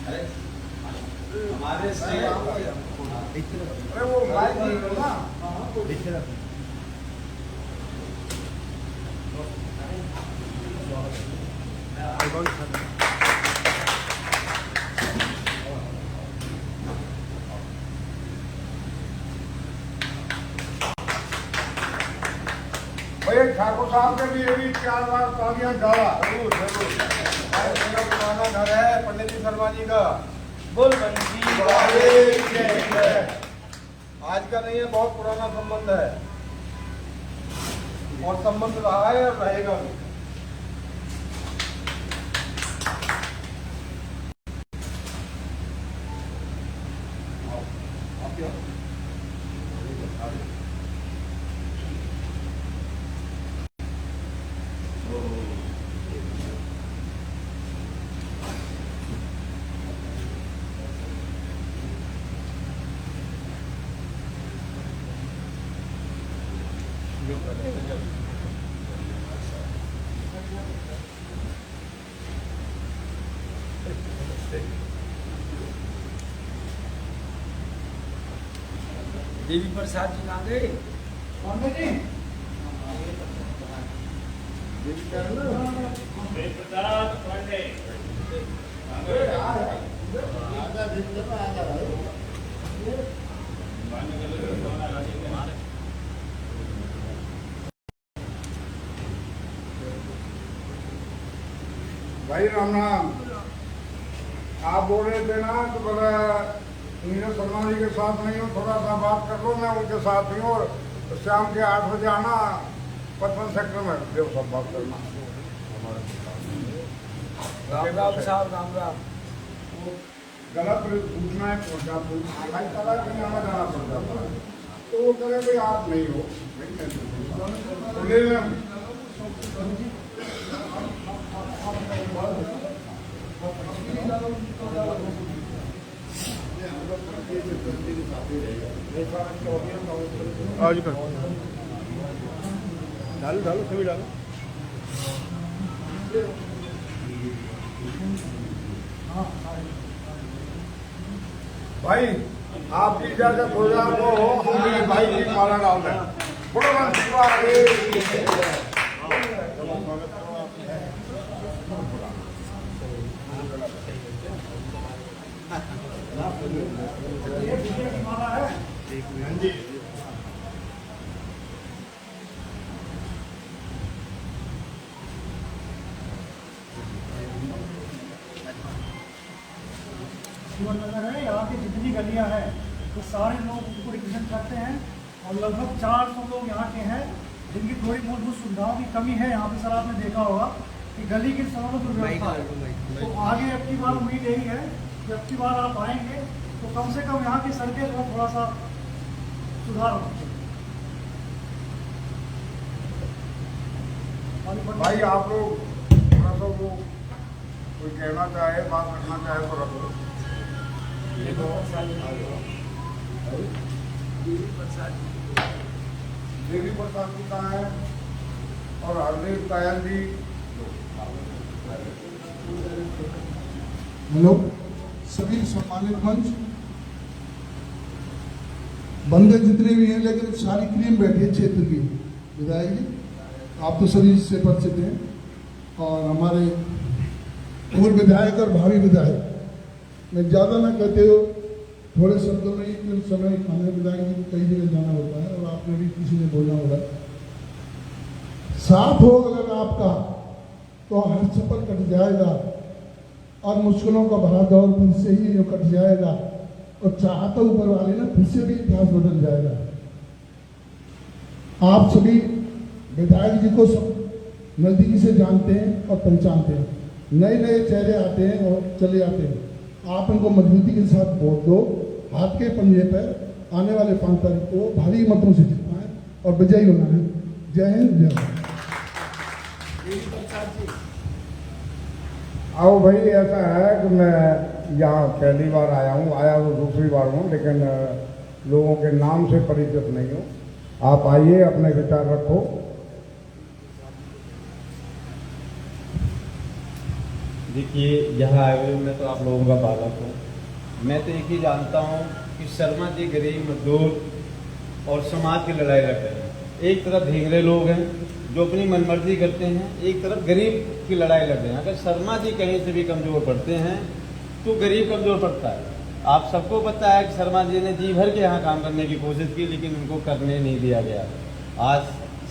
हमारे से अरे वो माइक नहीं है ना। भैया ठाकुर साहब के लिए भी 4 बार तालियां डाला। जरूर जरूर। मेरा पुराना घर है पंडित जी शर्मा जी का। बोल बंसी आज का नहीं है, बहुत पुराना संबंध है और संबंध रहा है और रहेगा भी। देवी प्रसाद जी कहाँ गए? कौन है जी? प्रसाद पांडे भाई राम राम। आप बोल रहे थे ना तो बोला नीरज शर्मा जी के साथ नहीं हूँ, थोड़ा सा बात कर लो। मैं उनके साथ ही हूँ और शाम के 8 बजे आना 55 सेक्टर में देव सब बात करना। राम राम साहब, राम राम। गलत सूचनाएं पहुँचा भाई पता नहीं आना जाना पड़ जाता है, तो वो करे भाई आप नहीं हो तो ले लें। आज कर डालो डालो सभी डालो। भाई आपकी इजाजत हो जाए तो हम मेरे भाई की माला डाल दें। बड़ा नगर है, यहाँ की जितनी गलियाँ हैं तो सारे लोग उनको रिप्रेजेंट करते हैं और लगभग 400 लोग यहाँ के हैं जिनकी थोड़ी मूलभूत सुविधाओं की कमी है। यहाँ पे सर आपने देखा होगा कि गली की सड़कों की व्यवस्था है। तो आगे अब की बार उम्मीद यही है कि अब की बार आप आएंगे तो कम से कम यहाँ की सड़कें जो थोड़ा सा सुधार हो। भाई आप लोग थोड़ा सा वो कोई कहना चाहे, बात रखना चाहे तो रखो। देवी प्रसाद जी कहाँ है और हरदेव कायल जी। हेलो सभी सम्मानित मंच बंदे जितने भी हैं, लेकिन सारी क्रीम बैठी है क्षेत्र की विधायक जी, आप तो सभी से परिचित हैं और हमारे पूर्व विधायक और भावी विधायक। मैं ज़्यादा ना कहते हो थोड़े शब्दों में ही कुछ समय खाने विधायक जी को कई जगह जाना होता है और आपने भी किसी ने बोलना होगा। साथ हो अगर आपका तो हर सफर कट जाएगा और मुश्किलों का भरा दौर फिर से ही जो कट जाएगा और चाहता ऊपर वाले ना फिर से भी इतिहास बदल जाएगा। आप सभी विधायक जी को सब नज़दीकी से जानते हैं और पहचानते हैं। नए नए चेहरे आते हैं और चले आते हैं। आप इनको मजबूती के साथ वोट दो, हाथ के पंजे पर आने वाले 5 तारीख को भारी मतों से जितवाएं और विजयी होना है। जय हिंद, जय भारत। आओ भाई, ऐसा है कि मैं यहाँ पहली बार आया हूँ, आया तो दूसरी बार हूँ, लेकिन लोगों के नाम से परिचित नहीं हूँ। आप आइए, अपने विचार रखो। देखिए, यहाँ आए हुए मैं तो आप लोगों का बालक हूँ। मैं तो एक ही जानता हूँ कि शर्मा जी गरीब मजदूर और समाज की लड़ाई लड़ रहे हैं। एक तरफ ढींगरे लोग हैं जो अपनी मनमर्जी करते हैं, एक तरफ गरीब की लड़ाई लड़ रहे हैं। अगर शर्मा जी कहीं से भी कमज़ोर पड़ते हैं तो गरीब कमज़ोर पड़ता है। आप सबको पता है कि शर्मा जी ने जी भर के यहाँ काम करने की कोशिश की, लेकिन उनको करने नहीं दिया गया। आज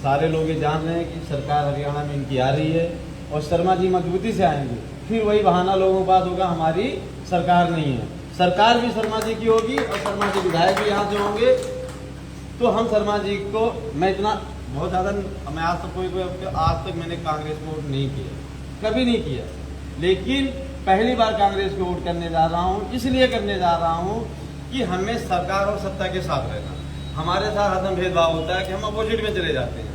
सारे लोग ये जान रहे हैं कि सरकार हरियाणा में इनकी आ रही है और शर्मा जी मजबूती से आएंगे। फिर वही बहाना लोगों के पास होगा, हमारी सरकार नहीं है। सरकार भी शर्मा जी की होगी और शर्मा जी विधायक भी यहाँ से होंगे। तो हम शर्मा जी को, मैं इतना बहुत ज़्यादा, मैं आज तक मैंने कांग्रेस को वोट नहीं किया, कभी नहीं किया, लेकिन पहली बार कांग्रेस को वोट करने जा रहा हूँ। इसलिए करने जा रहा हूँ कि हमें सरकार और सत्ता के साथ रहना। हमारे साथ हरदम भेदभाव होता है कि हम अपोजिट में चले जाते हैं।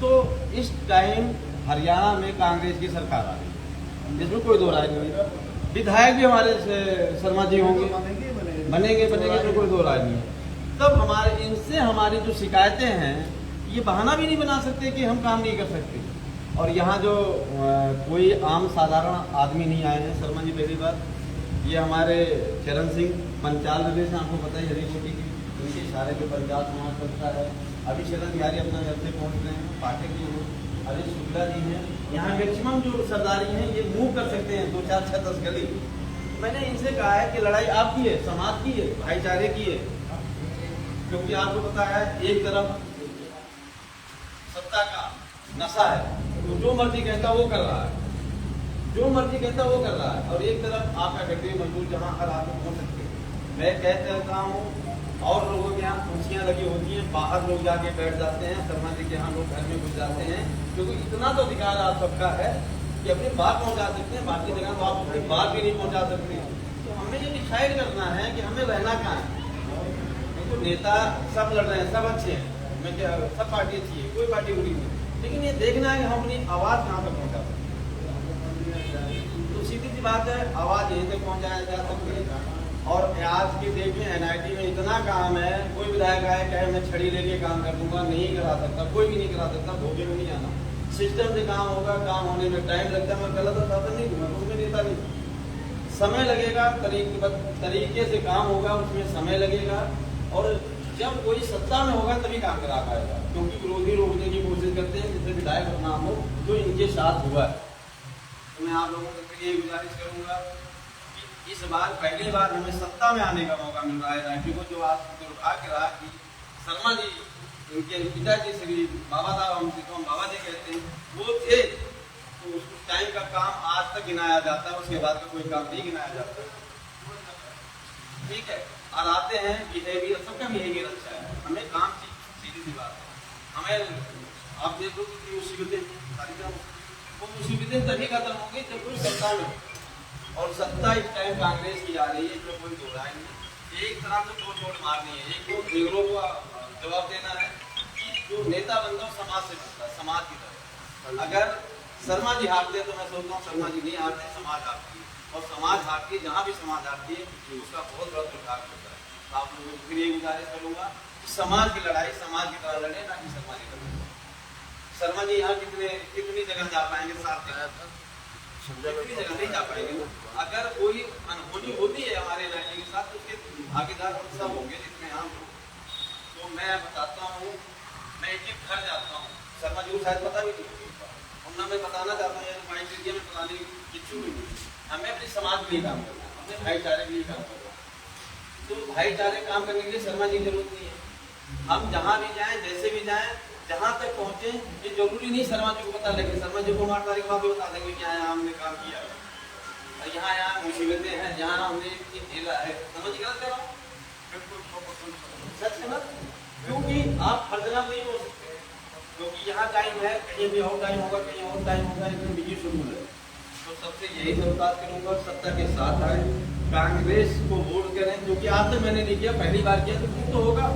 तो इस टाइम हरियाणा में कांग्रेस की सरकार आ रही है, इसमें कोई दो राय नहीं है। विधायक भी हमारे शर्मा जी होंगे, बनेंगे, इसमें कोई दो राय नहीं है। तब हमारे इनसे हमारी जो शिकायतें हैं, ये बहाना भी नहीं बना सकते कि हम काम नहीं कर सकते। और यहाँ जो कोई आम साधारण आदमी नहीं आए हैं शर्मा जी। पहली बात ये हमारे चरण सिंह पंचाल प्रदेश में, आपको पता है हरिकोटी की, उनके इशारे पे पंचाल समाज करता है। अभी चरण बिहारी अपना घर से पहुँच रहे हैं, पाठक जी हैं, हरीश शुक्ला जी हैं। यहाँ मैक्सिमम जो सरदारी हैं ये मूव कर सकते हैं 2, 4, 6, 10 गली। मैंने इनसे कहा है कि लड़ाई आपकी है, समाज की है, भाईचारे की है। क्योंकि आपको पता है एक तरफ सत्ता का नशा है, तो जो मर्जी कहता वो कर रहा है, जो मर्जी कहता वो कर रहा है। और एक तरफ आपका गरीब मजदूर जहाँ हर आदमी पहुँच सकते हैं। मैं कहते रहता हूँ, और लोगों के यहाँ कुर्सियाँ लगी होती हैं, बाहर लोग जाके बैठ जाते हैं, शर्मा जी के यहाँ लोग घर में घुस जाते हैं। क्योंकि इतना तो अधिकार आप सबका है कि अपनी बात पहुँचा सकते हैं, बाकी जगह तो आप अपनी बात भी नहीं पहुँचा सकते। तो हमें ये डिसाइड करना है कि हमें रहना कहाँ है। तो नेता सब लड़ रहे हैं, सब अच्छे हैं, मैं क्या, सब पार्टी अच्छी है, कोई पार्टी बुरी नहीं, लेकिन ये देखना है कि हम अपनी आवाज़ कहाँ तक पहुँचा सकते हैं। तो सीधी सी बात है, आवाज़ यहीं तक पहुँचाया जा सकती है। और आज की डेट में NIT में इतना काम है, कोई विधायक आए कहे मैं छड़ी लेके काम कर दूंगा, नहीं करा सकता, कोई भी नहीं करा सकता। भोगे में नहीं आना, सिस्टम से काम होगा, काम होने में टाइम लगता है। मैं गलत शासन नहीं दूंगा, उसमें नेता नहीं, समय लगेगा, तरीके से काम होगा, उसमें समय लगेगा। और जब कोई सत्ता में होगा तभी काम करा पाएगा, क्योंकि विरोधी रोकने की कोशिश करते हैं जिससे विधायक नाम हो, जो इनके साथ हुआ है। तो मैं आप लोगों के लिए गुजारिश करूंगा कि इस बार पहली बार हमें सत्ता में आने का मौका मिल रहा है। NIT को जो आज उठा के रहा कि शर्मा जी, उनके पिताजी श्री बाबा साहब, हम बाबा जी कहते हैं, वो थे, तो उस टाइम का काम आज तक गिनाया जाता है, उसके बाद का कोई काम नहीं गिनाया जाता। ठीक है, और आते हैं बिहेवियर, सबका बिहेवियर अच्छा है, हमें काम सीधी सी बात है। हमें आप देखो कि मुसीबतें, वो मुसीबतें तभी खत्म होंगी जब कोई सत्ता में, और सत्ता इस टाइम कांग्रेस की आ रही है, जो कोई दो राय नहीं। एक तरह से दो छोड़ मारनी है, एक तो ढींगरों को जवाब देना है कि जो नेता बनता है समाज से बनता है, समाज की तरफ। अगर शर्मा जी हारते तो मैं सोचता हूँ शर्मा जी नहीं हारते, समाज हारती है। और समाज हारती है, जहाँ भी समाज हारती है उसका बहुत बड़ा दुर्भाग्य होता है। आप लोगों को फिर ये गुजारिश करूंगा कि समाज की लड़ाई समाज की तरह लड़े, ना कि शर्मा जी लड़े। शर्मा जी यहाँ कितनी जगह जा पाएंगे, साथ कितनी जगह नहीं जा पाएंगे। अगर कोई अनहोनी होती है हमारे इलाके के साथ तो उसके भागीदार हम सब होंगे जितने यहाँ लोग। तो मैं बताता हूँ, मैं एक घर जाता हूँ, शर्मा जी को शायद पता भी नहीं और ना मैं बताना चाहता हूँ, माइंड एरिया में बताने की इच्छुक भी नहीं। हमें अपने समाज के लिए काम करना है, अपने भाईचारे के लिए काम करना है। तो भाईचारे काम करने के लिए शर्मा जी की जरूरत नहीं है। हम जहाँ भी जाएं, जैसे भी जाएं, जहाँ तक पहुँचे, ये जरूरी नहीं शर्मा जी को पता लगे। शर्मा जी को 8 तारीख के बाद भी बता देंगे कि यहाँ हमने काम किया, यहाँ मुसीबतें हैं, यहाँ हमने झेला है। समझ गलत कर रहा हूँ, सच है ना? क्योंकि आप हर जगह नहीं हो सकते, क्योंकि यहाँ टाइम है, कहीं भी और टाइम होगा, कहीं और टाइम होगा, लेकिन बिजी शेड्यूल है। तो सबसे यही दरख्वास्त करूंगा, सत्ता के साथ आए, कांग्रेस को वोट करें, जो कि आज तक मैंने नहीं किया, पहली बार किया। तो कुछ तो होगा,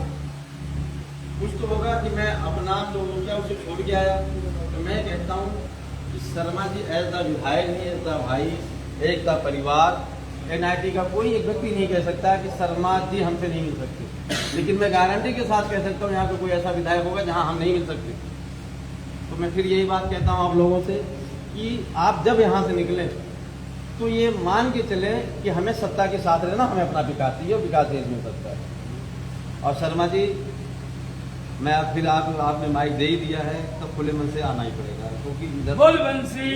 कुछ तो होगा कि मैं अपना जो क्या उसे छोड़ के आया। तो मैं कहता हूँ कि शर्मा जी एज द विधायक नहीं, एज द भाई, एक द परिवार, NIT का कोई एक व्यक्ति नहीं कह सकता कि शर्मा जी हमसे नहीं मिल सकते। लेकिन मैं गारंटी के साथ कह सकता हूँ यहाँ पे कोई ऐसा विधायक होगा जहाँ हम नहीं मिल सकते। तो मैं फिर यही बात कहता हूँ आप लोगों से कि आप जब यहाँ से निकलें तो ये मान के चले कि हमें सत्ता के साथ रहना, हमें अपना विकास चाहिए और विकास देश में सकता है। और शर्मा जी, मैं फिर आपने माइक दे ही दिया है, तो खुले मन से आना ही पड़ेगा, क्योंकि बोल बंसी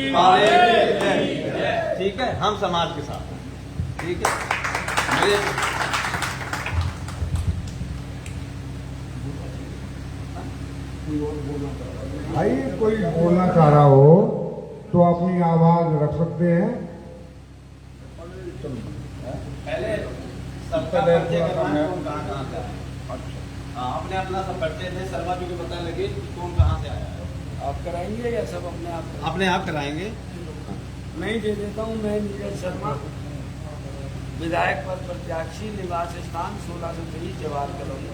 ठीक है, हम समाज के साथ हैं। ठीक है, मेरे भाई कोई बोलना चाह रहा हो तो अपनी आवाज रख सकते हैं। पहले सबका परिचय करवाएं, कौन कहाँ से आया। हाँ, अपने अपना सब परिचय थे, शर्मा जी को पता लगे कि कौन कहाँ से आया है। आप कराएंगे या सब अपने आप कराएंगे? अपने आप कराएंगे। मैं ही दे देता हूँ। मैं नीरज शर्मा, विधायक पद प्रत्याशी, निवास स्थान 1623 जवाहर कॉलोनी।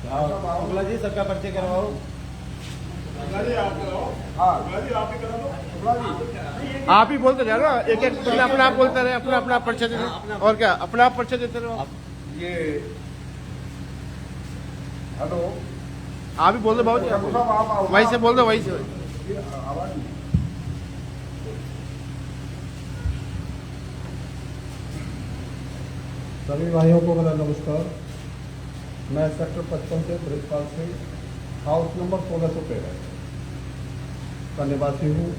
शुक्ला जी, सबका परिचय करवाओ। आप ही बोलते रहे ना, एक एक अपना आप बोलते रहे, अपना परिचय देते, और क्या अपना आप परिचय देते रहो। ये हेलो, आप ही बोल दो बाबू जी, वहीं से बोल दो, वहीं से। आवाज नहीं। सभी भाइयों को मेरा नमस्कार। मैं सेक्टर 55 से ब्रजपाल सिंह, हाउस नंबर 1613 का निवासी हूँ।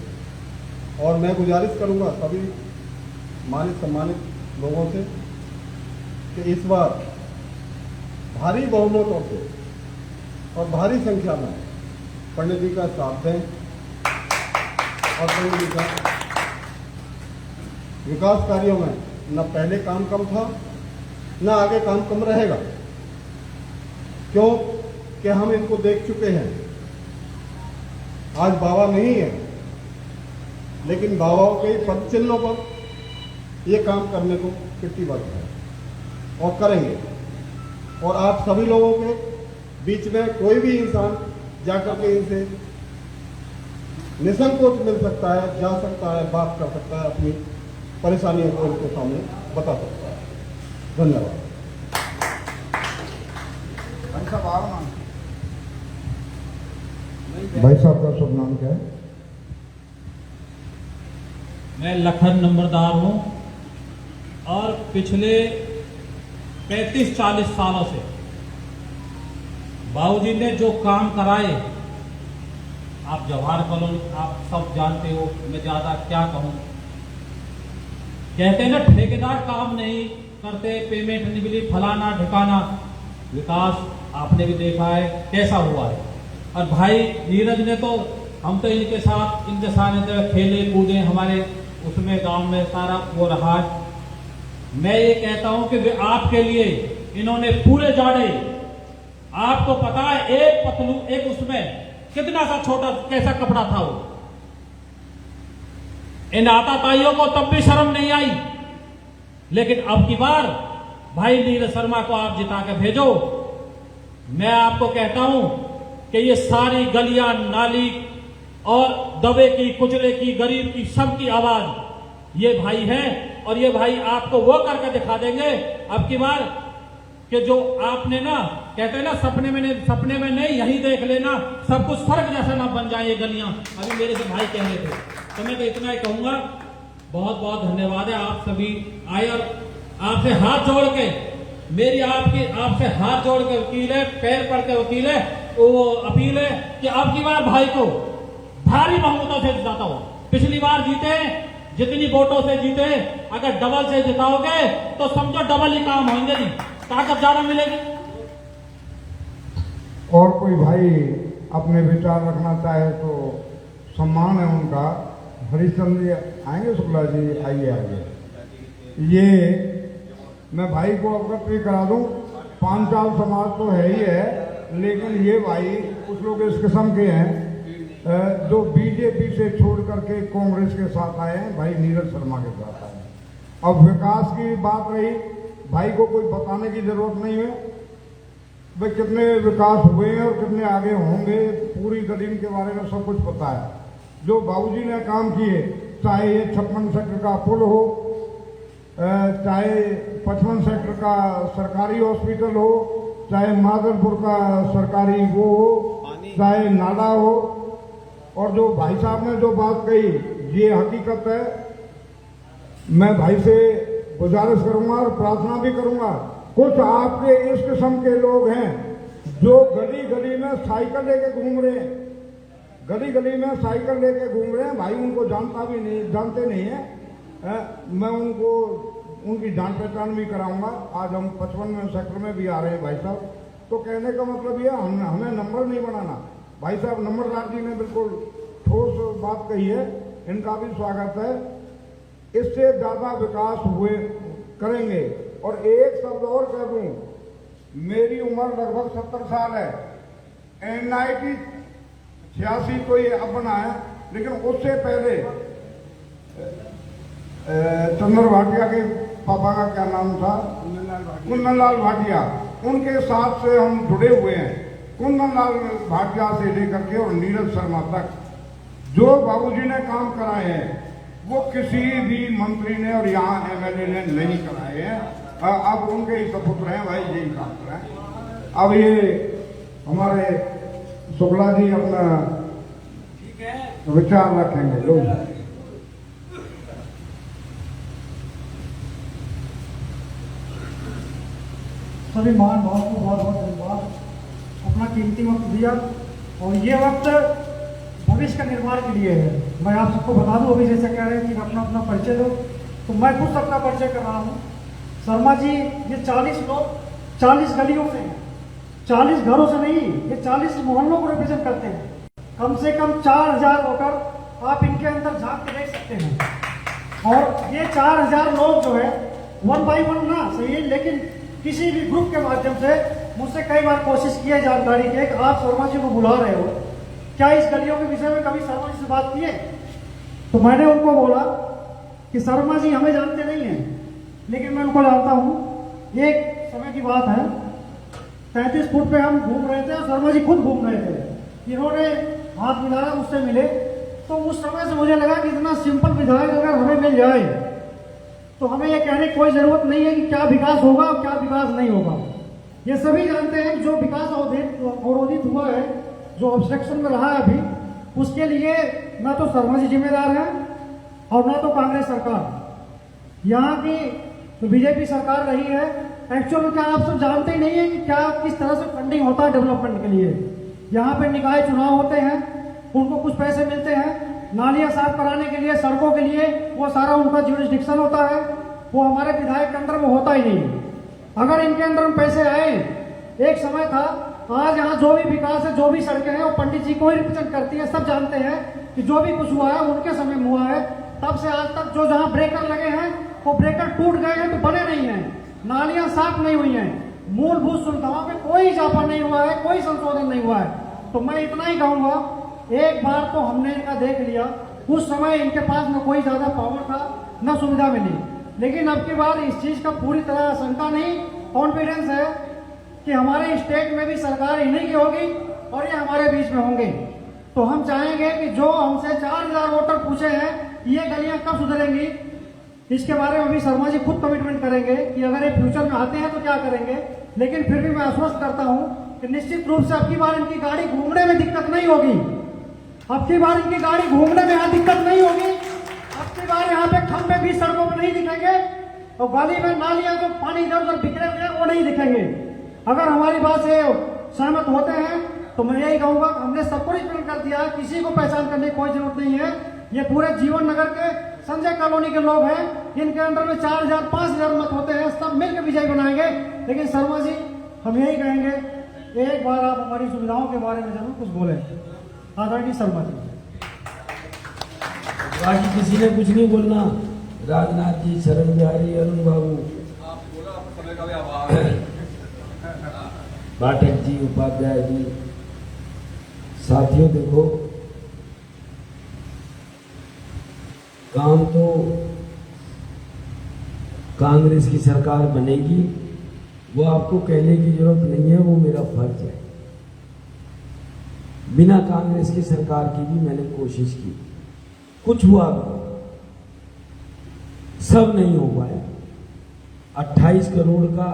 और मैं गुजारिश करूँगा सभी मानित सम्मानित लोगों से कि इस बार भारी बहुमतों से और भारी संख्या में पंडित जी का साथ दें और पंडित जी का विकास कार्यों में न पहले काम कम था न आगे काम कम रहेगा, क्यों कि हम इनको देख चुके हैं। आज बाबा नहीं है, लेकिन बाबाओं के पद चिन्हों पर ये काम करने को प्रतिबद्ध है और करेंगे। और आप सभी लोगों के बीच में कोई भी इंसान जाकर के इनसे निसंकोच मिल सकता है, जा सकता है, बात कर सकता है, अपनी परेशानियों को उनके सामने बता सकता है। धन्यवाद। भाई साहब का शुभ नाम क्या है? मैं लखन नंबरदार हूं और पिछले 35-40 सालों से बाबूजी ने जो काम कराए, आप जवाहर कॉलोनी आप सब जानते हो, मैं ज्यादा क्या कहूं। कहते हैं ना, ठेकेदार काम नहीं करते, पेमेंट नहीं मिली, फलाना ठिकाना। विकास आपने भी देखा है कैसा हुआ है। और भाई नीरज ने तो, हम तो इनके साथ खेले कूदे, हमारे उसमें गांव में सारा वो रहा है। मैं ये कहता हूं कि वे आपके लिए इन्होंने पूरे जाड़े, आपको पता है एक पतलू, एक उसमें कितना सा छोटा कैसा कपड़ा था वो, इन आताताइयों को तब भी शर्म नहीं आई। लेकिन अब की बार भाई नीरज शर्मा को आप जिता के भेजो। मैं आपको कहता हूं कि ये सारी गलियां, नाली और दबे की, कुचले की, गरीब की, सबकी आवाज ये भाई है। और ये भाई आपको वो करके दिखा देंगे अब की बार कि जो आपने ना, कहते हैं ना, सपने में नहीं, यही देख लेना, सब कुछ फर्क जैसा ना बन जाए ये गलियां। अभी मेरे से भाई कह रहे थे, तो मैं तो इतना ही कहूंगा। बहुत बहुत धन्यवाद है, आप सभी आए और आपसे हाथ जोड़ के, मेरी आपसे हाथ जोड़ के वकील है, पैर पड़ के वकील है, वो अपील है कि अब की बार भाई को भारी बहुमतों से जिताता हो। पिछली बार जीते, जितनी वोटों से जीते, अगर डबल से जिताओगे तो समझो डबल ही काम होंगे, नहीं ताकत ज्यादा मिलेगी। और कोई भाई अपने विचार रखना चाहे तो सम्मान है उनका। हरिश्चंद्र जी आएंगे, शुक्ला जी आइए आइए। ये मैं भाई को अवगत भी करा दूं, पांचाल समाज तो है ही है, लेकिन ये भाई कुछ लोग इस किस्म के हैं जो बीजेपी से छोड़ करके कांग्रेस के साथ आए हैं, भाई नीरज शर्मा के साथ आए हैं। अब विकास की बात रही, भाई को कोई बताने की जरूरत नहीं है, भाई कितने विकास हुए हैं और कितने आगे होंगे, पूरी गरीब के बारे में सब कुछ पता है। जो बाबूजी ने काम किए, चाहे ये 56 सेक्टर का पुल हो, चाहे 55 सेक्टर का सरकारी हॉस्पिटल हो, चाहे माधरपुर का सरकारी वो हो, चाहे नाला हो, और जो भाई साहब ने जो बात कही ये हकीकत है। मैं भाई से गुजारिश करूंगा और प्रार्थना भी करूंगा, कुछ आपके इस किस्म के लोग हैं जो गली गली में साइकिल लेके घूम रहे हैं, गली गली में साइकिल लेके घूम रहे हैं। भाई उनको जानते नहीं है। मैं उनको उनकी जान पहचान भी कराऊंगा। आज हम 55वें सेक्टर में भी आ रहे हैं भाई साहब। तो कहने का मतलब ये हमें नंबर नहीं बनाना। भाई साहब नंबरदार जी ने बिल्कुल ठोस बात कही है, इनका भी स्वागत है। इससे ज्यादा विकास हुए करेंगे। और एक शब्द और कह दूं, मेरी उम्र लगभग 70 साल है। NIT 86 को ये अब बना है, लेकिन उससे पहले चंद्र भाटिया के पापा का क्या नाम था, कुंदनलाल भाटिया, उनके साथ से हम जुड़े हुए हैं। कुंदनलाल भाटिया से लेकर के और नीरज शर्मा तक जो बाबूजी ने काम कराए हैं वो किसी भी मंत्री ने और यहाँ MLA ने नहीं कराए हैं। अब उनके ही सपुत्र हैं भाई, यही काम कराए। अब ये हमारे शुक्ला जी अपना विचार रखेंगे लोग। सभी महान भाव को बहुत बहुत धन्यवाद, अपना कीमती वक्त दिया। और ये वक्त भविष्य का निर्माण के लिए है। मैं आप सबको बता दूं, अभी जैसे कह रहे हैं कि अपना अपना परिचय दो, तो मैं खुद अपना परिचय कर रहा हूँ। शर्मा जी ये 40 लोग 40 गलियों से हैं, 40 घरों से नहीं, ये 40 मोहल्लों को रिप्रेजेंट करते हैं। कम से कम 4000 वोटर आप इनके अंदर झांक के देख सकते हैं। और ये 4000 लोग जो है 1 by 1 ना सही है, लेकिन किसी भी ग्रुप के माध्यम से मुझसे कई बार कोशिश की है जानकारी की कि आप शर्मा जी को बुला रहे हो, क्या इस गलियों के विषय में कभी शर्मा जी से बात की है? तो मैंने उनको बोला कि शर्मा जी हमें जानते नहीं हैं, लेकिन मैं उनको जानता हूँ। एक समय की बात है, 33 फुट पे हम घूम रहे थे और शर्मा जी खुद घूम रहे थे। इन्होंने हाथ मिलाया, मुझसे मिले, तो उस समय से मुझे लगा कि इतना सिंपल विधायक अगर हमें मिल जाए तो हमें यह कहने की कोई जरूरत नहीं है कि क्या विकास होगा और क्या विकास नहीं होगा। ये सभी जानते हैं कि जो विकास अवरोधित हुआ है, जो ऑब्स्ट्रक्शन में रहा है अभी, उसके लिए ना तो शर्मा जी जिम्मेदार हैं और ना तो कांग्रेस सरकार। यहाँ की तो बीजेपी सरकार रही है। एक्चुअल में क्या आप सब जानते ही नहीं है कि क्या किस तरह से फंडिंग होता है डेवलपमेंट के लिए। यहाँ पे निकाय चुनाव होते हैं, उनको कुछ पैसे मिलते हैं, नालियां साफ कराने के लिए, सड़कों के लिए, वो सारा उनका ज्यूरिसडिक्शन होता है। वो हमारे विधायक के अंदर में होता ही नहीं। अगर इनके अंदर में पैसे आए, एक समय था, आज यहाँ जो भी विकास है, जो भी सड़कें हैं, वो पंडित जी को ही रिप्रेजेंट करती है। सब जानते हैं कि जो भी कुछ हुआ है उनके समय में हुआ है। तब से आज तक जो जहाँ ब्रेकर लगे हैं वो ब्रेकर टूट गए हैं, तो बने नहीं हैं, नालियां साफ नहीं हुई हैं, मूलभूत सुविधाओं में कोई इजाफा नहीं हुआ है, कोई संशोधन नहीं हुआ है। तो मैं इतना ही कहूंगा, एक बार तो हमने इनका देख लिया। उस समय इनके पास न कोई ज्यादा पावर था, न सुविधा मिली, लेकिन अब की बार इस चीज का पूरी तरह आशंका नहीं, कॉन्फिडेंस है कि हमारे स्टेट में भी सरकार इन्हीं की होगी और ये हमारे बीच में होंगे। तो हम चाहेंगे कि जो हमसे 4000 वोटर पूछे हैं ये गलियां कब सुधरेंगी, इसके बारे में भी शर्मा जी खुद कमिटमेंट करेंगे कि अगर ये फ्यूचर में आते हैं तो क्या करेंगे। लेकिन फिर भी मैं आश्वस्त करता हूं कि निश्चित रूप से अब की बार इनकी गाड़ी घूमने में दिक्कत नहीं होगी। अब की बार इनकी गाड़ी घूमने में यहाँ दिक्कत नहीं होगी। अब की बार यहाँ पे खंभे भी सड़कों पर नहीं दिखेंगे और गली में नालियां जो पानी इधर उधर बिखरे हुए हैं वो नहीं दिखेंगे। अगर हमारी बात से सहमत होते हैं तो मैं यही कहूंगा, हमने सबको रिप्रेजेंट कर दिया, किसी को पहचान करने की कोई जरूरत नहीं है। ये पूरे जीवन नगर के संजय कॉलोनी के लोग हैं, इनके अंदर में 4000 5000 मत होते हैं, सब मिलकर विजय बनाएंगे। लेकिन शर्मा जी हम यही कहेंगे, एक बार आप हमारी सुविधाओं के बारे में जरूर कुछ बोले। आदरणीय शर्मा जी। बाकी किसी ने कुछ नहीं बोलना। राजनाथ जी, शरण बिहारी, अरुण बाबू, पाठक जी, उपाध्याय जी, साथियों देखो, काम तो कांग्रेस की सरकार बनेगी, वो आपको कहने की जरूरत नहीं है, वो मेरा फर्ज है। बिना कांग्रेस की सरकार की भी मैंने कोशिश की, कुछ हुआ भी, सब नहीं हो पाया। 28 करोड़ का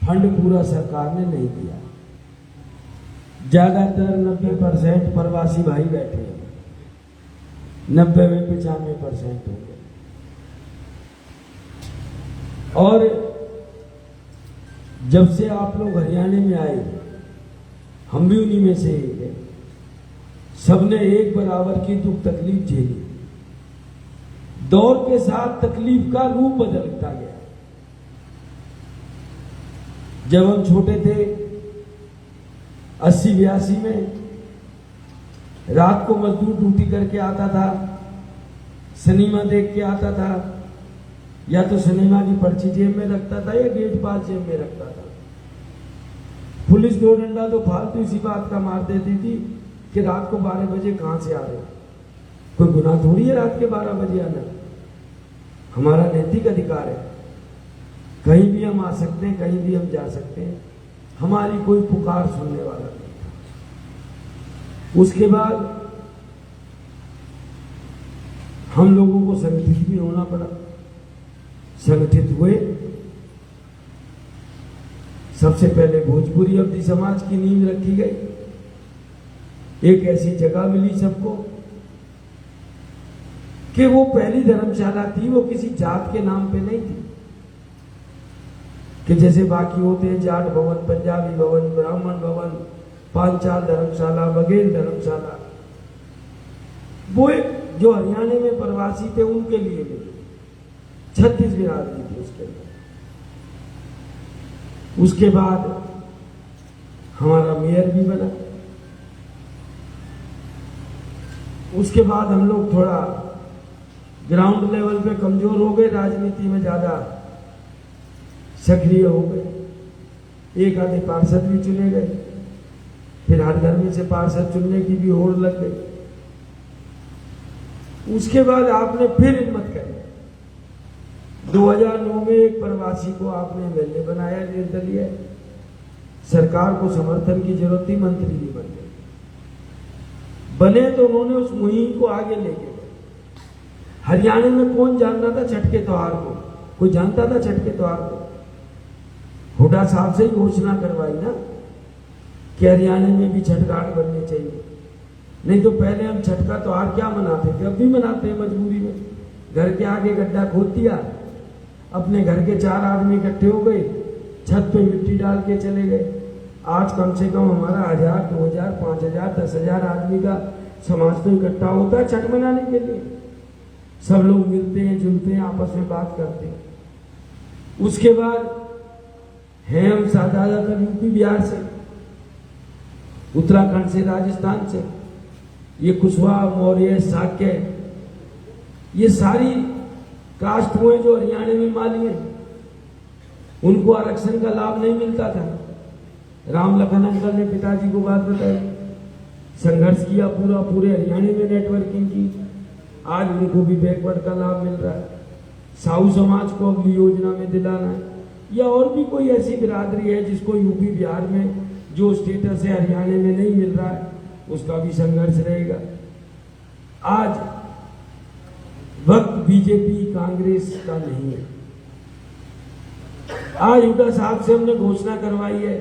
फंड पूरा सरकार ने नहीं दिया। ज्यादातर 90% प्रवासी भाई बैठे हैं, 90 में 95% होंगे। और जब से आप लोग हरियाणा में आए, हम भी उन्हीं में से एक हैं, सबने एक बराबर की दुख तकलीफ झेली। दौर के साथ तकलीफ का रूप बदलता गया। जब हम छोटे थे 80-82 में, रात को मजदूर ड्यूटी करके आता था, सिनेमा देख के आता था, या तो सिनेमा की पर्ची जेब में रखता था या गेट पास जेब में रखता था। पुलिस 2 डंडा तो फालतू इसी बात का मार देती थी कि रात को 12 बजे कहां से आ रहे, कोई गुनाह थोड़ी है रात के 12 बजे आना, हमारा नैतिक अधिकार है, कहीं भी हम आ सकते हैं, कहीं भी हम जा सकते हैं, हमारी कोई पुकार सुनने वाला नहीं था। उसके बाद हम लोगों को संगठित भी होना पड़ा, संगठित हुए। सबसे पहले भोजपुरी अवधी समाज की नींव रखी गई। एक ऐसी जगह मिली सबको कि वो पहली धर्मशाला थी, वो किसी जात के नाम पे नहीं थी कि जैसे बाकी होते हैं जाट भवन, पंजाबी भवन, ब्राह्मण भवन, पांचाल धर्मशाला, बघेल धर्मशाला। वो जो हरियाणा में प्रवासी थे उनके लिए मिली, 36 बिरादरी थी उसके अंदर। उसके बाद हमारा मेयर भी बना। उसके बाद हम लोग थोड़ा ग्राउंड लेवल पे कमजोर हो गए, राजनीति में ज्यादा सक्रिय हो गए। एक आधे पार्षद भी चुने गए, फिर हर घर में से पार्षद चुनने की भी होड़ लग गई। उसके बाद आपने फिर हिम्मत करी, 2009 में एक प्रवासी को आपने एमएलए बनाया निर्दलीय, सरकार को समर्थन की जरूरत थी, मंत्री भी बन गए। बने तो उन्होंने उस मुहिम को आगे लेके गए। हरियाणा में कौन जानता था छठ के त्योहार को? कोई जानता था छठ के त्योहार को? हुड्डा साहब से ही घोषणा करवाई ना कि हरियाणा में भी छठ घाट बनने चाहिए। नहीं तो पहले हम छठ का त्योहार क्या मनाते थे, अब भी मनाते हैं मजबूरी में। घर के आगे गड्ढा खोद दिया, अपने घर के 4 आदमी इकट्ठे हो गए, छत पे मिट्टी डाल के चले गए। आज कम से कम हमारा 1000, 2000, 5000, 10,000 आदमी का समाज तो इकट्ठा होता है छठ मनाने के लिए। सब लोग मिलते हैं, जुलते हैं, आपस में बात करते हैं। उसके बाद हैं हम ज्यादातर यूपी बिहार से, उत्तराखंड से, राजस्थान से, ये कुशवाहा, मौर्य, साक्य, ये सारी कास्ट हुए जो हरियाणा में माली हैं। उनको आरक्षण का लाभ नहीं मिलता था। राम लखन अंकल ने पिताजी को बात बताई, संघर्ष किया पूरे हरियाणा में नेटवर्किंग की, आज उनको भी बैकवर्ड का लाभ मिल रहा है। साहू समाज को अगली योजना में दिलाना है, या और भी कोई ऐसी बिरादरी है जिसको यूपी बिहार में जो स्टेटस है हरियाणा में नहीं मिल रहा है, उसका भी संघर्ष रहेगा। आज वक्त बीजेपी कांग्रेस का नहीं है। आज हुड्डा साहब से हमने घोषणा करवाई है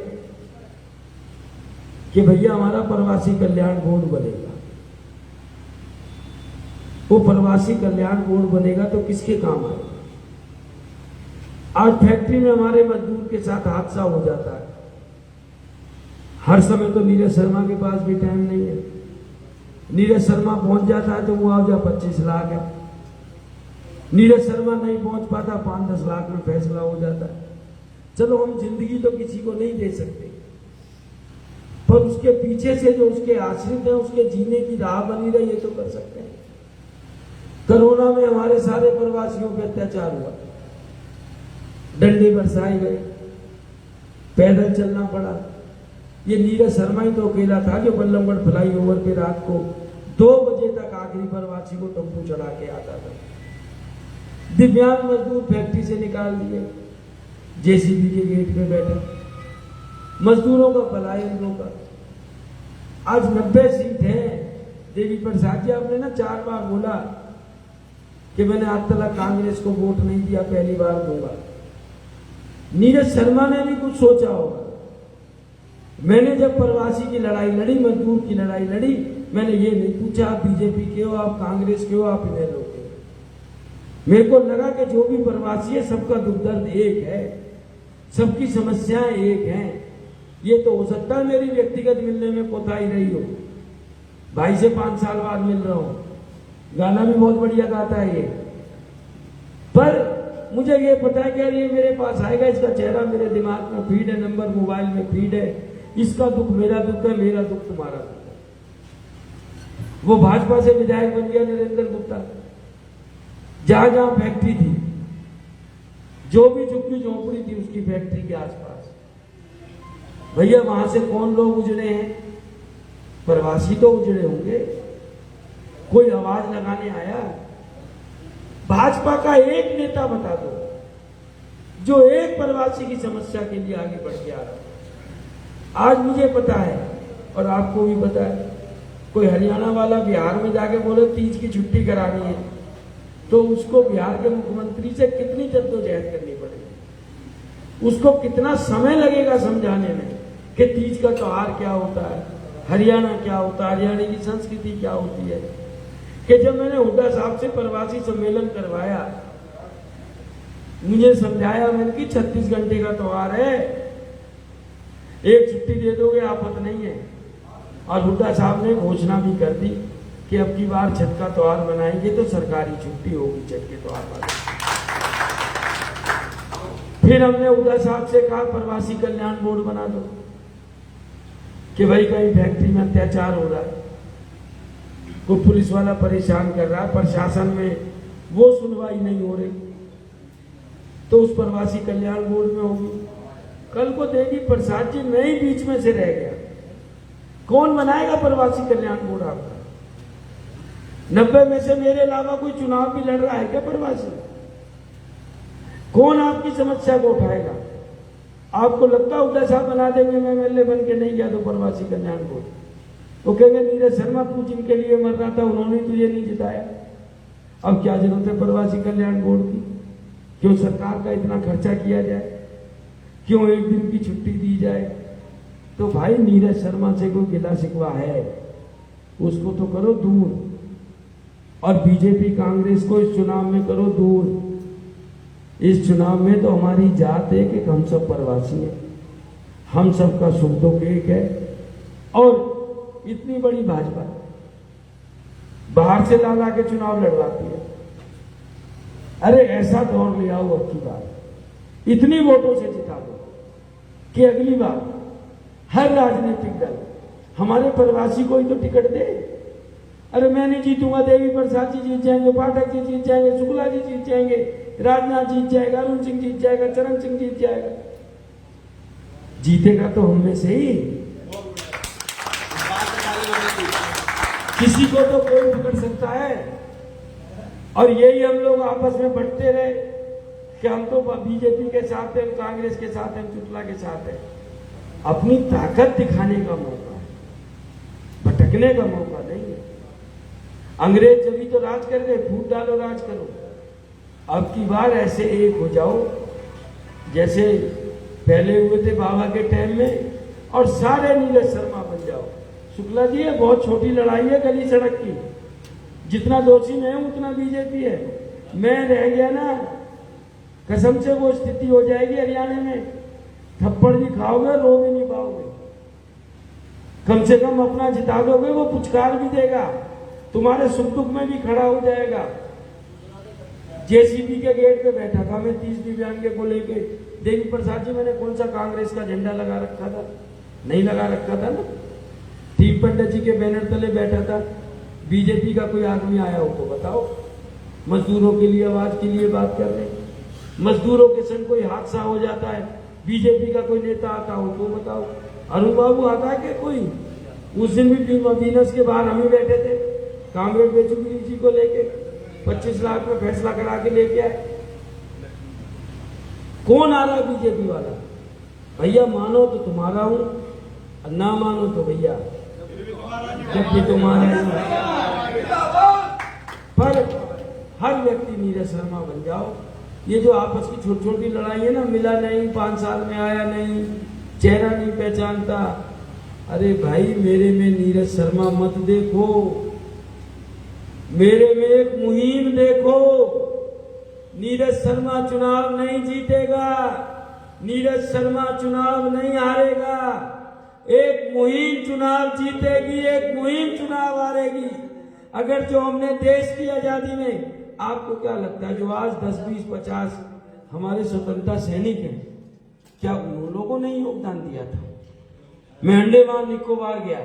कि भैया हमारा प्रवासी कल्याण बोर्ड बनेगा। वो प्रवासी कल्याण बोर्ड बनेगा तो किसके काम आएगा? आज फैक्ट्री में हमारे मजदूर के साथ हादसा हो जाता है, हर समय तो नीरज शर्मा के पास भी टाइम नहीं है। नीरज शर्मा पहुंच जाता है तो मुआवजा 25 लाख है, नीरज शर्मा नहीं पहुंच पाता 5-10 लाख में फैसला हो जाता है। चलो हम जिंदगी तो किसी को नहीं दे सकते, पर उसके पीछे से जो उसके आश्रित है उसके जीने की राह बनी रही है तो कर सकते हैं। कोरोना में हमारे सारे प्रवासियों पे अत्याचार हुआ, डंडे बरसाए गए, पैदल चलना पड़ा। ये नीरज शर्मा ही तो अकेला था जो बल्लमगढ़ फ्लाईओवर पे रात को 2 बजे तक आखिरी प्रवासी को टेम्पू चढ़ा के आता था। दिव्यांग मजदूर फैक्ट्री से निकाल दिए, जेसीबी के गेट पे बैठे, मजदूरों का पलायन रोका। आज 90 सीट है। देवी प्रसाद जी, आपने ना 4 बार बोला कि मैंने आज तक कांग्रेस को वोट नहीं दिया, पहली बार दूंगा। नीरज शर्मा ने भी कुछ सोचा होगा मैंने जब प्रवासी की लड़ाई लड़ी, मजदूर की लड़ाई लड़ी, मैंने ये नहीं पूछा आप बीजेपी के हो, आप कांग्रेस के हो, आप इनेलो के हो। मेरे को लगा कि जो भी प्रवासी है सबका दुख दर्द एक है, सबकी समस्याएं एक हैं। ये तो हो सकता है मेरी व्यक्तिगत मिलने में कोताही रही हो, भाई से 5 साल बाद मिल रहा हूं, गाना भी बहुत बढ़िया गाता है ये, पर मुझे ये पता है कि यार ये मेरे पास आएगा, इसका चेहरा मेरे दिमाग में फीड है, नंबर मोबाइल में फीड है, इसका दुख मेरा दुख है, मेरा दुख तुम्हारा दुख है। वो भाजपा से विधायक बन गया नरेंद्र गुप्ता, जहां जहां फैक्ट्री थी, जो भी झुग्गी झोंपड़ी थी उसकी फैक्ट्री के आसपास, भैया वहां से कौन लोग उजड़े हैं? प्रवासी तो उजड़े होंगे। कोई आवाज लगाने आया? भाजपा का एक नेता बता दो जो एक प्रवासी की समस्या के लिए आगे बढ़ के आ रहा है। आज मुझे पता है और आपको भी पता है, कोई हरियाणा वाला बिहार में जाके बोले तीज की छुट्टी करानी है, तो उसको बिहार के मुख्यमंत्री से कितनी जद्दोजहद करनी पड़ेगी, उसको कितना समय लगेगा समझाने में कि तीज का त्योहार क्या होता है, हरियाणा क्या होता है, हरियाणा की संस्कृति क्या होती है। कि जब मैंने हुड्डा साहब से प्रवासी सम्मेलन करवाया, मुझे समझाया, मैंने कि 36 घंटे का त्योहार है, एक छुट्टी दे दोगे आफत नहीं है। और हुड्डा साहब ने घोषणा भी कर दी कि अब की बार छठ का त्योहार मनाएंगे तो सरकारी छुट्टी होगी छठ के त्योहार वाले। फिर हमने हुड्डा साहब से कहा प्रवासी कल्याण बोर्ड बना दो कि भाई कहीं फैक्ट्री में अत्याचार हो रहा है, कोई पुलिस वाला परेशान कर रहा है, प्रशासन में वो सुनवाई नहीं हो रही, तो उस प्रवासी कल्याण बोर्ड में होगी। कल को देगी प्रसाद जी, मैं ही बीच में से रह गया, कौन बनाएगा प्रवासी कल्याण बोर्ड आपका? 90 में से मेरे अलावा कोई चुनाव भी लड़ रहा है क्या प्रवासी? कौन आपकी समस्या को उठाएगा? आपको लगता है हुड्डा साहब बना देंगे, मैं एमएलए बन के नहीं गया तो प्रवासी कल्याण बोर्ड, तो कहेंगे नीरज शर्मा तू जिनके लिए मर रहा था उन्होंने तुझे नहीं जिताया, अब क्या जरूरत है प्रवासी कल्याण बोर्ड की? क्यों सरकार का इतना खर्चा किया जाए, क्यों एक दिन की छुट्टी दी जाए? तो भाई नीरज शर्मा से कोई गिला शिकवा है उसको तो करो दूर, और बीजेपी कांग्रेस को इस चुनाव में करो दूर। इस चुनाव में तो हमारी जात एक है, हम सब प्रवासी हैं, हम सबका सुख दुख एक है। और इतनी बड़ी भाजपा बाहर से ला के चुनाव लड़वाती है, अरे ऐसा दौर ले आओ अब की बार, इतनी वोटों से जिता दो कि अगली बार हर राजनीतिक दल हमारे प्रवासी को ही तो टिकट दे। अरे मैं नहीं जीतूंगा, देवी प्रसाद जी जीत जाएंगे, पाठक जी जीत जाएंगे, शुक्ला जी जीत जाएंगे, राजनाथ जीत जाएगा, अरुण सिंह जीत जाएगा, चरण सिंह जीत जाएगा, जीतेगा तो हम में से ही, किसी को तो कोई पकड़ सकता है। और यही हम लोग आपस में बढ़ते रहे कि हम तो बीजेपी के साथ हैं, कांग्रेस के साथ हैं, शुक्ला के साथ हैं। अपनी ताकत दिखाने का मौका है, भटकने का मौका नहीं है। अंग्रेज जब भी तो राज कर रहे, फूट डालो राज करो। अब की बार ऐसे एक हो जाओ जैसे पहले हुए थे बाबा के टाइम में, और सारे नीरज शर्मा बन जाओ। शुक्ला जी, ये बहुत छोटी लड़ाई है गली सड़क की, जितना दोषी मैं हूं उतना बीजेपी है। मैं रह गया ना, कसम से वो स्थिति हो जाएगी हरियाणा में, थप्पड़ भी खाओगे, रो भी नहीं पाओगे। कम से कम अपना जिता दोगे, वो पुचकार भी देगा, तुम्हारे सुख दुख में भी खड़ा हो जाएगा। जेसीबी के गेट पे बैठा था मैं 30 दिव्यांग को लेके, देवी प्रसाद जी मैंने कौन सा कांग्रेस का झंडा लगा रखा था? नहीं लगा रखा था ना। टीम पंडित जी के बैनर तले बैठा था। बीजेपी का कोई आदमी आया हो तो बताओ, मजदूरों के लिए आवाज के लिए बात कर रहे, मजदूरों के संग कोई हादसा हो जाता है, बीजेपी का कोई नेता आता हो तो बताओ। अरुण बाबू आता है कि कोई? उस दिन भी वीनस के बाहर हम ही बैठे थे, कामरेड बेचुगिरी जी को लेके 25 लाख में फैसला करा के लेके आए। कौन आ रहा बीजेपी वाला? भैया मानो तो तुम्हारा हूं, ना मानो तो भैया जब भी तुम्हारा हूं। पर हर व्यक्ति नीरज शर्मा बन जाओ। ये जो आपस की छोटी छोटी लड़ाई है ना, मिला नहीं, 5 साल में आया नहीं, चेहरा नहीं पहचानता। अरे भाई, मेरे में नीरज शर्मा मत देखो, मेरे में एक मुहिम देखो। नीरज शर्मा चुनाव नहीं जीतेगा, नीरज शर्मा चुनाव नहीं हारेगा। एक मुहिम चुनाव जीतेगी, एक मुहिम चुनाव हारेगी। अगर जो हमने देश की आजादी में, आपको क्या लगता है जो आज 10, 20, 50 हमारे स्वतंत्रता सैनिक हैं, क्या उन लोगों ने योगदान दिया था? मैं अंडमान निकोबार गया,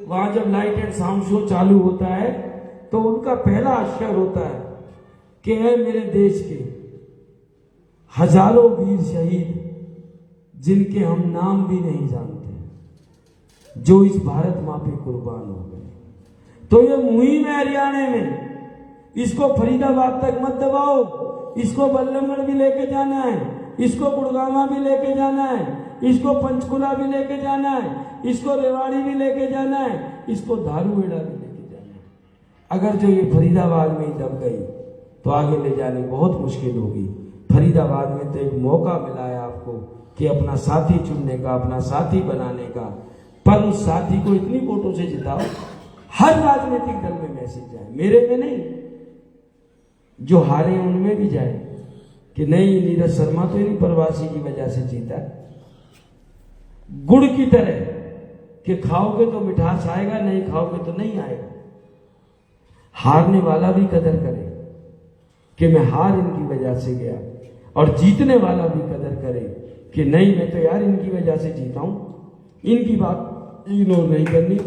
वहां जब लाइट एंड साउंड शो चालू होता है तो उनका पहला अक्षर होता है कि है मेरे देश के हजारों वीर शहीद जिनके हम नाम भी नहीं जानते, जो इस भारत माँ पे कुर्बान हो गए। तो ये मुहिम है हरियाणा में, इसको फरीदाबाद तक मत दबाओ, इसको बल्लभगढ़ भी लेके जाना है, इसको गुड़गांव भी लेके जाना है, इसको पंचकुला भी लेके जाना है, इसको रेवाड़ी भी लेके जाना है, इसको धारूहेड़ा भी लेके जाना है। अगर जो ये फरीदाबाद में ही दब गई तो आगे ले जाने बहुत मुश्किल होगी। फरीदाबाद में तो एक मौका मिला है आपको कि अपना साथी चुनने का, अपना साथी बनाने का, पर उस साथी को इतनी वोटों से जिताओ हर राजनीतिक दल में मैसेज जाए, मेरे में नहीं, जो हारे उनमें भी जाए कि नहीं, नीरज शर्मा तो इन्हीं प्रवासी की वजह से जीता। गुड़ की तरह कि खाओगे तो मिठास आएगा, नहीं खाओगे तो नहीं आएगा। हारने वाला भी कदर करे कि मैं हार इनकी वजह से गया, और जीतने वाला भी कदर करे कि नहीं, मैं तो यार इनकी वजह से जीता हूं, इनकी बात इग्नोर नहीं करनी।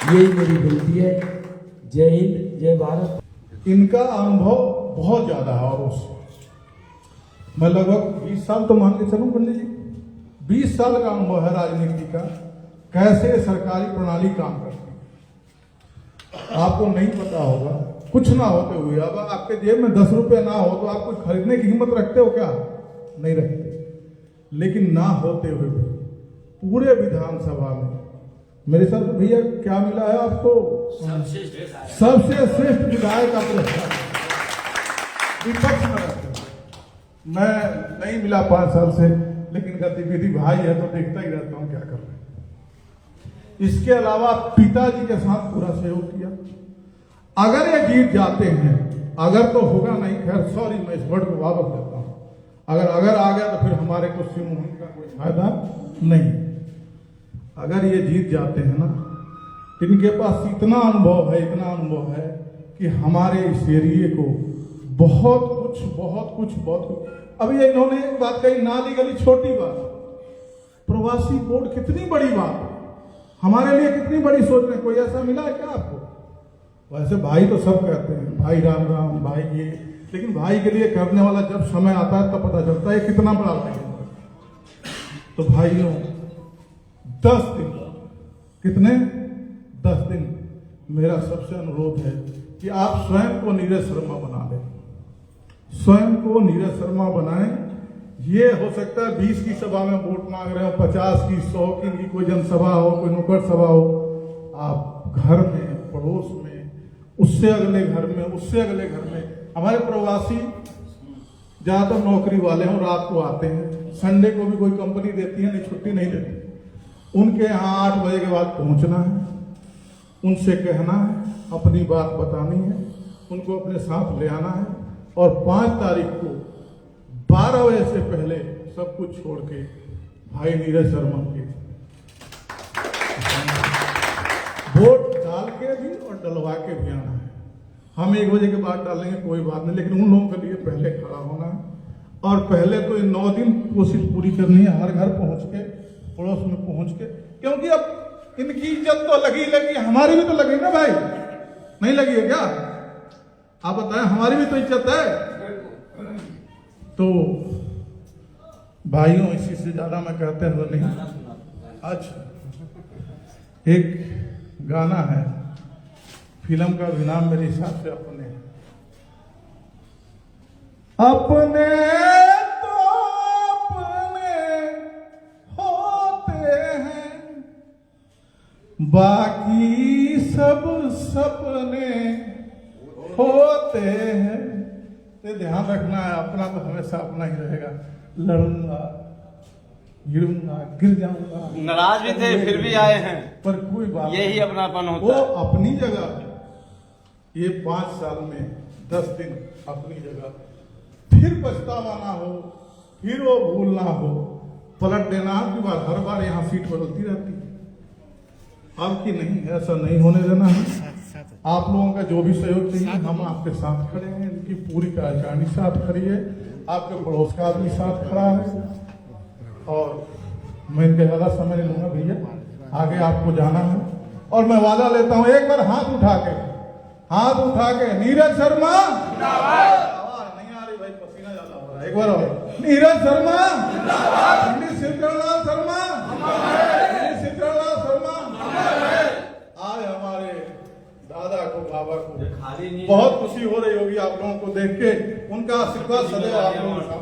यही मेरी विनती है। जय हिंद, जय भारत। इनका अनुभव बहुत ज्यादा है और उससे मैं लगभग 20 साल तो मान के चलूं पंडित जी, 20 साल का अनुभव है राजनीति का, कैसे सरकारी प्रणाली काम करती है। आपको नहीं पता होगा, कुछ ना होते हुए, अब आपके जेब में 10 रुपये ना हो तो आप कुछ खरीदने की हिम्मत रखते हो क्या? नहीं रखते। लेकिन ना होते हुए भी पूरे विधानसभा में मेरे साथ भैया क्या मिला है आपको? सबसे श्रेष्ठ विधायक का पुरस्कार विपक्ष में रहते। मैं नहीं मिला 5 साल से, लेकिन गतिविधि भाई है तो देखता ही रहता हूं क्या कर रहे हैं। इसके अलावा पिताजी के साथ पूरा सहयोग किया। अगर ये जीत जाते हैं, अगर तो होगा नहीं, खैर सॉरी, मैं इस वर्ड को वापस लेता हूं, अगर आ गया तो फिर हमारे को सिंह होने का कोई फायदा नहीं। अगर ये जीत जाते हैं ना, इनके पास इतना अनुभव है कि हमारे इस एरिए को बहुत कुछ। अभी ये इन्होंने एक बात कही, नाली गली छोटी बात, प्रवासी बोर्ड कितनी बड़ी बात है, हमारे लिए कितनी बड़ी सोच रहे हैं। कोई ऐसा मिला है क्या आपको? वैसे भाई तो सब कहते हैं, भाई राम राम, भाई ये, लेकिन भाई के लिए करने वाला जब समय आता है तब पता चलता है कितना बड़ा भाई है। तो भाइयों, 10 दिन, कितने 10 दिन, मेरा सबसे अनुरोध है कि आप स्वयं को नीरज शर्मा बना लें, स्वयं को नीरज शर्मा बनाएं। ये हो सकता है 20 की सभा में वोट मांग रहे हो, 50 की, 100 की कोई जनसभा हो, कोई नुक्कड़ सभा हो, आप घर में, पड़ोस में, उससे अगले घर में, उससे अगले घर में। हमारे प्रवासी ज्यादातर नौकरी वाले हैं, रात को आते हैं, संडे को भी कोई कंपनी देती है, नहीं छुट्टी नहीं देती। उनके यहाँ 8 बजे के बाद पहुंचना है, उनसे कहना है, अपनी बात बतानी है, उनको अपने साथ ले आना है, और 5 तारीख को 12 बजे से पहले सब कुछ छोड़ के भाई नीरज शर्मा के वोट डाल के भी और डलवा के भी आना है। हम 1 बजे के बाद डालेंगे कोई बात नहीं, लेकिन उन लोगों के लिए पहले खड़ा होना है। और पहले तो ये 9 दिन कोशिश पूरी करनी है, हर घर पहुंच के, पड़ोस में पहुंच के, क्योंकि अब इनकी इज्जत तो लगी, हमारी भी तो लगी ना भाई, नहीं लगी है क्या? आप बताएं, हमारी भी तो इज्जत है। तो भाइयों, इसी से ज्यादा मैं कहते हुए नहीं। अच्छा, एक गाना है, फिल्म का भी नाम मेरे हिसाब से अपने तो अपने होते हैं, बाकी सब सपने होते हैं। तो ध्यान रखना है, अपना तो हमेशा अपना ही रहेगा। लड़ूंगा गिरूंगा, गिर जाऊंगा। नाराज भी थे फिर भी आए हैं, पर कोई बात यही नहीं। अपनापन वो होता है। अपनी जगह ये 5 साल में 10 दिन अपनी जगह, फिर पछतावा ना हो, फिर वो भूल ना हो, पलट देना। आपकी बार हर बार यहाँ सीट बदलती रहती है, अब की नहीं, ऐसा नहीं होने देना है। आप लोगों का जो भी सहयोग चाहिए हम आपके साथ खड़े हैं। इनकी पूरी कार्यकारिणी साथ खड़ी है, आपके पड़ोस का आदमी साथ खड़ा है। और मैं इनके ज्यादा समय नहीं लूंगा भैया, आगे आपको जाना है। और मैं वादा लेता हूं, एक बार हाथ उठा के नीरज शर्मा, आवाज नहीं आ रही भाई, पसीना ज्यादा हो रहा है। एक बार और, नीरज शर्मा, पंडित शिवकरलाल शर्मा, पंडित शिवकरलाल शर्मा। आज हमारे दादा को, बाबा को बहुत खुशी हो रही होगी आप लोगों को देख के। उनका आशीर्वाद सदैव आप लोगों के साथ